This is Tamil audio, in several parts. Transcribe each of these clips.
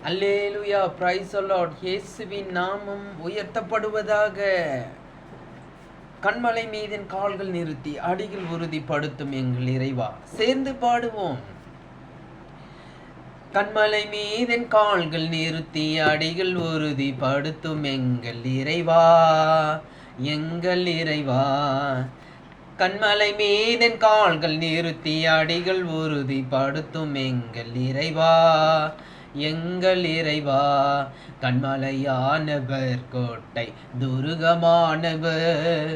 Hallelujah, praise the Lord. இயேசுவின் நாமம் உயர்த்தப்படுவதாக. கண்மலை மீதின் கால்கள் நிறுத்தி அடிகள் உறுதிப்படுத்தும் எங்கள் இறைவா. சேர்ந்து பாடுவோம். கண்மலை மீதின் கால்கள் நிறுத்தி அடிகள் உறுதிப்படுத்தும் எங்கள் இறைவா, எங்கள் இறைவா. கண்மலை மீதின் கால்கள் நிறுத்தி அடிகள் உறுதிப்படுத்தும் எங்கள் இறைவா, எங்கள் இறைவா. கண்மலையானவர் கோட்டை துருகமானவர்,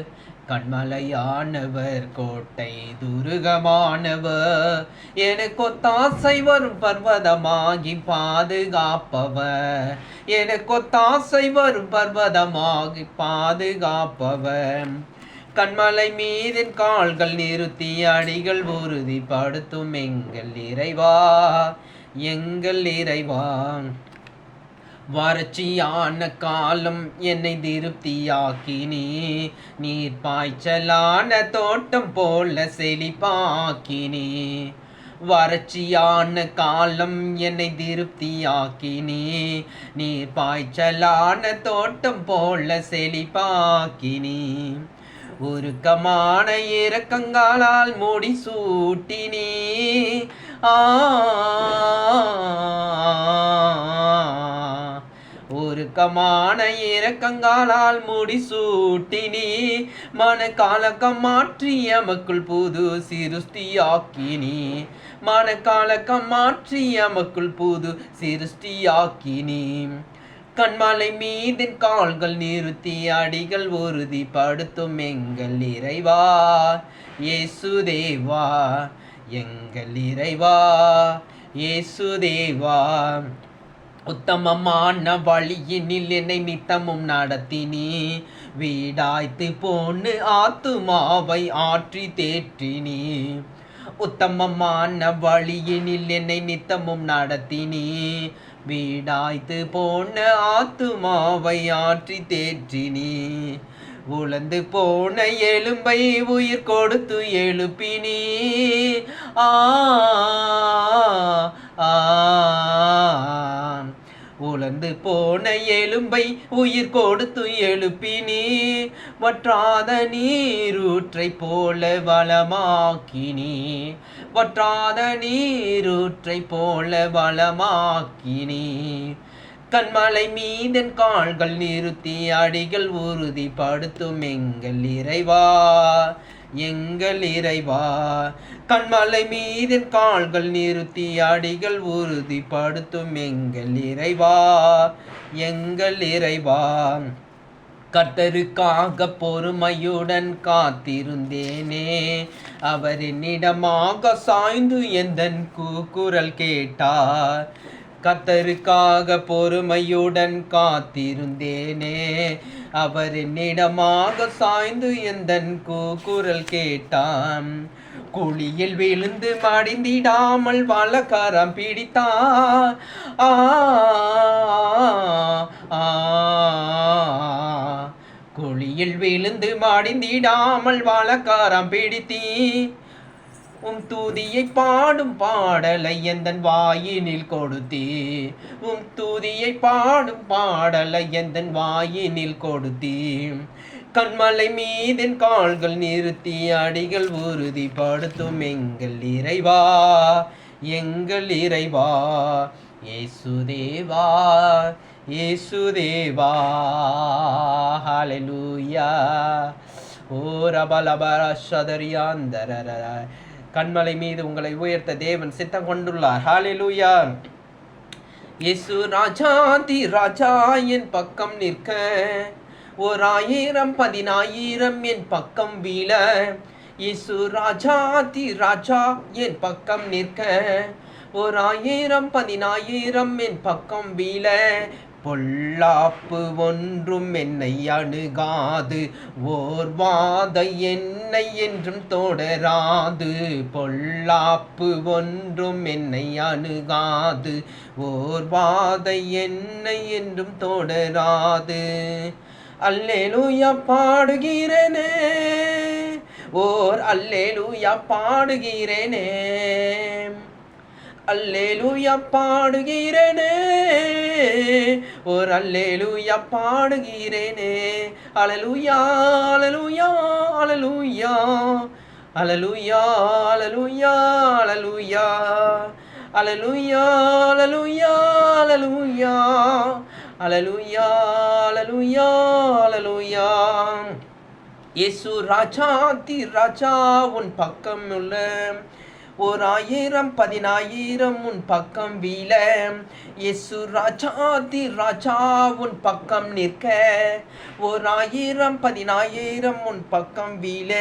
கண்மலையானவர் கோட்டை துருகமானவர். எனக்கு ஒத்தாசை வரும் பர்வதமாகி பாதுகாப்பவர், எனக்கு ஒத்தாசை வரும் பர்வதமாகி பாதுகாப்பவர். கண்மலை மீதின் கால்கள் நிறுத்தி அடிகள் உறுதிப்படுத்தும் எங்கள் இறைவா, எங்கள் இறைவா. வறட்சியான காலம் என்னை திருப்தியாக்கினே, நீர் பாய்ச்சலான தோட்டம் போல செழிப்பாக்கினே. வறட்சியான காலம் என்னை திருப்தியாக்கினே, நீர் பாய்ச்சலான தோட்டம் போல செழிப்பாக்கினே. உருக்கமான இரக்கங்களால் முடி சூட்டினே, உருக்கமான இரக்கங்களால் முடி சூட்டினே. மனக்காலக்கம் மாற்றி எமக்குள் புது சிருஷ்டியாக்கினே, மனக்காலக்கம் மாற்றி எமக்குள் புது சிருஷ்டியாக்கினே. கண்மலை மீதின் கால்கள் நிறுத்தி அடிகள் உறுதிப்படுத்தும் எங்கள் இறைவா, இயேசுதேவா, எங்கள் இறைவா, இயேசுதேவா. உத்தமமான வழியினில் என்னை நித்தமும் நடத்தினே, வீடாய்த்து போன்னு ஆத்துமாவை ஆற்றி தேற்றினே. உத்தமமான வழியினில் என்னை நித்தமும் நடத்தினே, வீடாய்த்து போன ஆத்துமாவை ஆற்றி தேற்றினே. உலர்ந்து போன எலும்பை உயிர் கொடுத்து எழுப்பினே, உலர்ந்து போன எலும்பை உயிர் கொடுத்து எழுப்பினே. வற்றாத நீரூற்றை போல வளமாக்கினே, வற்றாத நீரூற்றை போல வளமாக்கினே. கண்மலை மீதன் கால்கள் நிறுத்தி அடிகள் உறுதிப்படுத்தும் எங்கள் இறைவா, எங்கள் இறைவா. கண்மலை மீதன் கால்கள் நிறுத்தி அடிகள் உறுதிப்படுத்தும் எங்கள் இறைவா, எங்கள் இறைவா. கர்த்தருக்காக பொறுமையுடன் காத்திருந்தேனே, அவர் என்னிடமாக சாய்ந்து எந்தன் கூக்குரல் கேட்டார். கர்த்தருக்காக பொறுமையுடன் காத்திருந்தேனே, அவர் என்னிடமாக சாய்ந்து எந்தன் கூக்குரல் கேட்டான். குழியில் விழுந்து மடிந்திடாமல் வலக்கரம் பிடித்தார், குழியில் விழுந்து மடிந்திடாமல் வலக்கரம் பிடித்தீ. உம் தூதியை பாடும் பாடலை எந்தன் வாயினில் கொடுத்தே, உம் தூதியை பாடும் பாடலை எந்தன் வாயினில் கொடுத்தே. கண்மலை மீதின் கால்கள் நிறுத்தி அடிகள் உறுதிப்படுத்தும் எங்கள் இறைவா, எங்கள் இறைவா. இயேசுதேவா, இயேசுதேவா. ஹல்லேலூயா. ஓ ரபலபர ஷதரியாந்தரர. கண்மலை மீது உங்களை உயர்த்த தேவன் சித்தம் கொண்டுள்ளார். ஹல்லேலூயா. இயேசு ராஜாதி ராஜா என் பக்கம் நிற்க, 1000 10,000 என் பக்கம் வீழ. இயேசு ராஜாதி ராஜா என் பக்கம் நிற்க, 1000 10,000 என் பக்கம் வீழ. பொல்லாப்பு ஒன்றும் என்னை அணுகாது, ஓர் வாதை என்னை என்றும் தொடராது. பொல்லாப்பு ஒன்றும் என்னை அணுகாது, ஓர் வாதை என்னை என்றும் தொடராது. அல்லேலூயா பாடுகிறேனே, ஓர் அல்லேலூயா பாடுகிறேனே, அல்லேலூயா பாடுகிறேனே, ஓர் அல்லேலூயா பாடுகிறேனே. அல்லேலூயா அல்லேலூயா அல்லேலூயா அல்லேலூயா அல்லேலூயா அல்லேலூயா அல்லேலூயா அல்லேலூயா அல்லேலூயா அல்லேலூயா அல்லேலூயா அல்லேலூயா. இயேசு ராஜாதி ராஜா உன் பக்கம் உள்ள, ஓர் 1000 10,000 உன் பக்கம் வீழ. இயேசு ராஜாதி ராஜா உன் பக்கம் நிற்க, ஓர் 1000 10,000 உன் பக்கம் வீழ.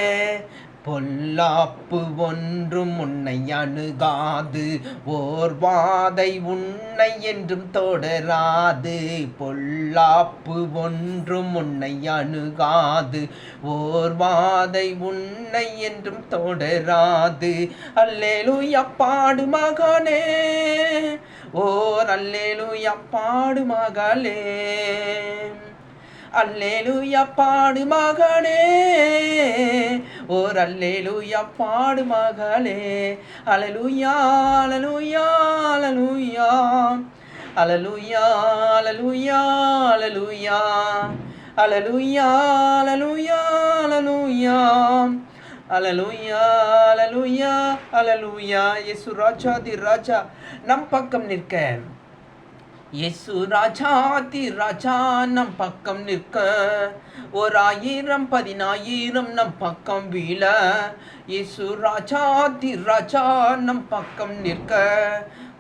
பொல்லாப்பு ஒன்றும் உன்னை அணுகாது, ஓர் வாதை உன்னை என்றும் தொடராது. பொல்லாப்பு ஒன்றும் உன்னை அணுகாது, ஓர் வாதை உன்னை என்றும் தொடராது. அல்லேலூயா பாடு மகனே, ஓர் அல்லேலூயா பாடு மகளே. அல்லேலூயா பாடு மகனே, ஓர் அல்லேலூயா பாடு மகளே. அல்லேலூயா அல்லேலூயா அல்லேலூயா அல்லேலூயா அல்லேலூயா அல்லேலூயா அல்லேலூயா அல்லேலூயா அல்லேலூயா அல்லேலூயா அல்லேலூயா அல்லேலூயா. இயேசு ராஜாதி ராஜா நம் பக்கம் நிற்க, இயேசு ராஜாதி ராஜா நம் பக்கம் நிற்க, ஓர் 1000 10,000 நம் பக்கம் வீழ. இயேசு ராஜாதி ராஜா நம் பக்கம் நிற்க,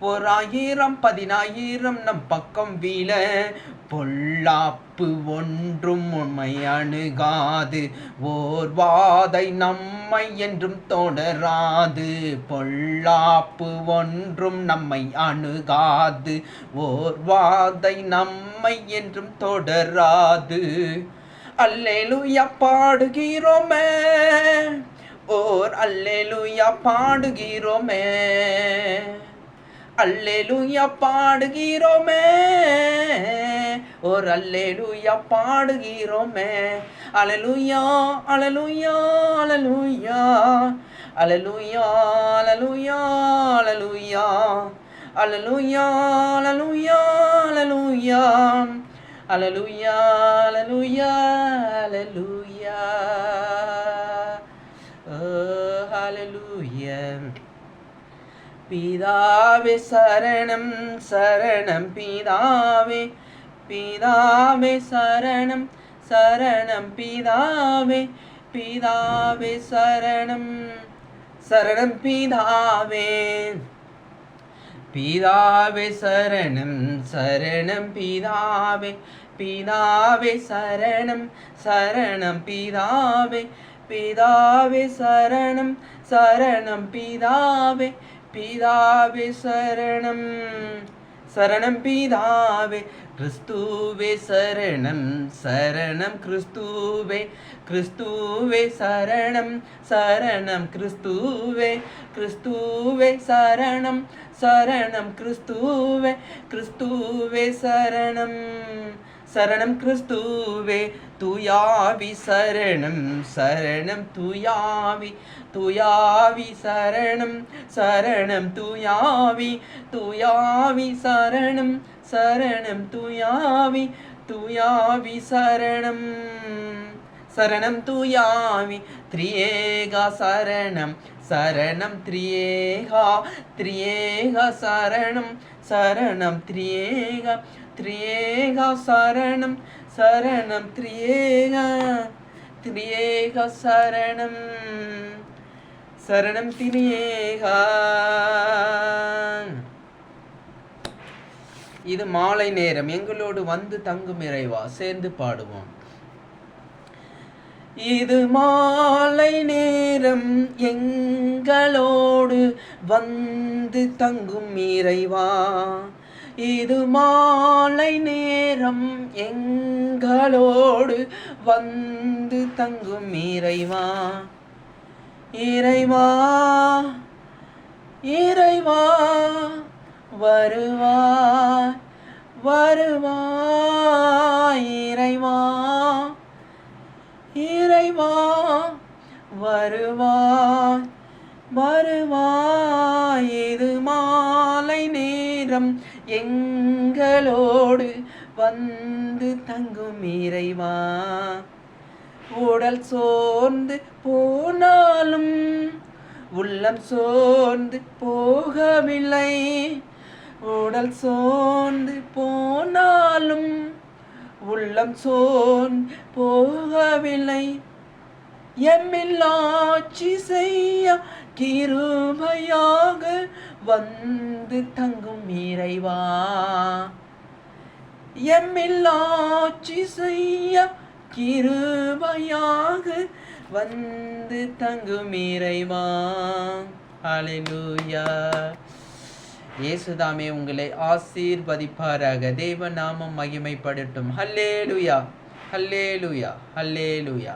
ஓர் 1000 10,000 நம் பக்கம் வீழ. பொல்லாப்பு ஒன்றும் உண்மை அணுகாது, ஓர் வாதை நம்மை என்றும் தொடராது. பொல்லாப்பு ஒன்றும் நம்மை அணுகாது, ஓர் வாதை நம்மை என்றும் தொடராது. அல்லேலூயா பாடுகிறோமே, ஓர் அல்லேலூயா பாடுகிறோமே. அல்லேலூயா பாடுகிறோமே, ஓர் அல்லேலூயா பாடுகிறோமே. அல்லேலூயா அல்லேலூயா அல்லேலூயா அல்லேலூயா அல்லேலூயா அல்லேலூயா அல்லேலூயா அல்லேலூயா அல்லேலூயா அல்லேலூயா அல்லேலூயா அல்லேலூயா. ஹல்லேலூயா. பிதாவே சரணம் சரணம் பிதாவே, பிதாவே சரணம் சரணம் பிதாவே, பிதாவே சரணம் சரணம் பிதாவே. பிதாவே சரணம் சரணம் பிதாவே, பிதாவே சரணம் சரணம் பிதாவே, பிதாவே சரணம் சரணம் பிதாவே, பிதாவே சரணம் சரணம் பிதாவே. கிறிஸ்துவே சரணம் சரணம் கிறிஸ்துவே, கிறிஸ்துவே சரணம் சரணம் கிறிஸ்துவே, கிறிஸ்துவே சரணம் சரணம் கிறிஸ்துவே, கிறிஸ்துவே சரணம் சரணம் கிறிஸ்துவே. தூயாவி சரணம் சரணம் தூயாவி, தூயாவி சரணம் சரணம் தூயாவி, தூயாவி சரணம் சரணம் தூயாவி, தூயாவி சரணம் சரணம் தூயாவி. திரியேகா சரணம் சரணம் திரியேகா, திரியேகா சரணம் சரணம் திரியேகா, திரியேகா சரணம் சரணம் திரியேகா, திரியேகா சரணம் சரணம் திரியேகா. இது மாலை நேரம், எங்களோடு வந்து தங்கும் இறைவா, சேர்ந்து பாடுவோம். இது மாலை நேரம், எங்களோடு வந்து தங்கும் இறைவா. இது மாலை நேரம், எங்களோடு வந்து தங்கும் இறைவா. இறைவா இறைவா வருவாய் வருவாய், இறைவா இறைவா வருவாய் வருவாய். இது மாலை நேரம், எங்களோடு வந்து தங்கும் இறைவா. உடல் சோர்ந்து போனாலும் உள்ளம் சோர்ந்து போகவில்லை. உடல் சோர்ந்து போனாலும் உள்ளம் சோர்ந்து போகவில்லை. எம்மில்லாட்சி செய்ய கிருபையாக வந்து தங்கும் இறைவா. எம்மில்லாட்சி செய்ய கிருபையாக வந்து தங்கும் இறைவா. ஹல்லேலூயா. இயேசுதாமே உங்களை ஆசீர்வதிப்பாராக. தேவ நாமம் மகிமைப்படட்டும். ஹல்லேலூயா, ஹல்லேலூயா, ஹல்லேலூயா.